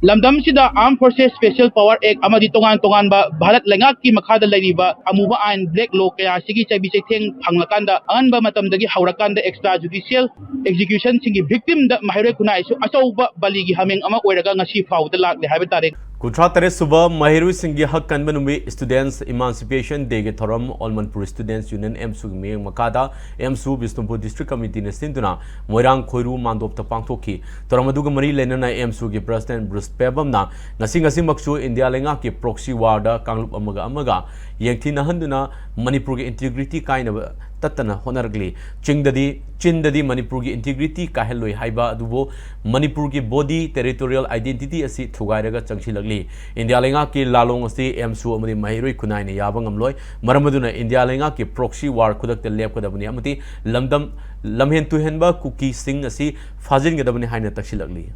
Lamdam sida Armed Forces Special Power Act amadi tongan ba Bharat lengak ki makhada lariba amuba ain black law kaya sigi chabi chetheng phanglakanda anba matamdagi haurakanda extrajudicial execution singi victim da Maheiroi kunai su achauba baligi hameng ama oiraga ngasi fawda lakle haiba tare Kutra tare suba Maheiroi Singgi Haak Kanba Numit Students Emancipation Day ge thoram All Manipur Students Union MSU me makada MSU Bisnupur District Committee ne sinduna Moirang Khoiru Mandop ta pangthoki toramadu ga mari lenana MSU ge President Bruce Pebam na ngasi maksu India lenga ki proxy war da kanglup amaga yengthi na handuna Manipur ge integrity kaina tatana honargli chindadi Manipur ge integrity kaheloi haiba adubo Manipur ge body territorial identity asi thugairaga changsilagli India lenga ki lalong asi MSU amadi Maheiroi kunai ne yaba ngamloi maramaduna India lenga ki proxy war khudak te lep kadabuni amati lamhen tuhenba kuki sing asi fazin gadabuni haina taksilagli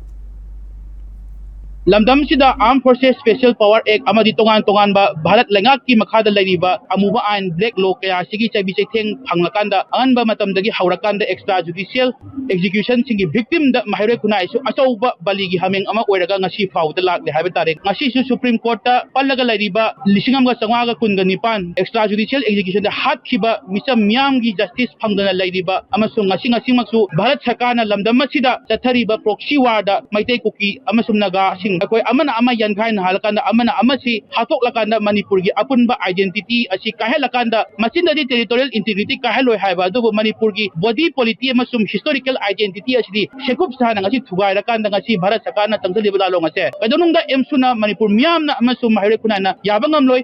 Lamdam sida Armed Forces Special Power Act amadi tongan ba Bharat lengak ki makhada lariba amuba ain black law kaya sigi chabi chetheng phanglakanda anba matamdagi haurakanda extrajudicial execution singi victim da Maheiroi kunai su achauba baligi hameng ama oiraga ngasi fawda lakle haiba tare ngasi su Supreme Court ta pallaga lariba lisingam ga changwa ga kunga nipan extrajudicial execution da hat khiba misam miyam gi justice phangdana lariba amasung ngasi maksu Bharat Sarkarna lamdam sida chathariba proxy war da maitei kuki amasum naga sing akoi amana ama yankhain halakanda amana amasi hatok lakanda Manipur gi apunba identity asi kahelakanda machinadi territorial integrity kaheloi haiba adubu Manipur gi body polity amasum historical identity asidi shekup sana ngasi thugai rakanda ngasi Bharat Sarkarna tangsalibada long ase kadonungda emsuna Manipur miyamna amasum Maheiroi kunana yabangam loi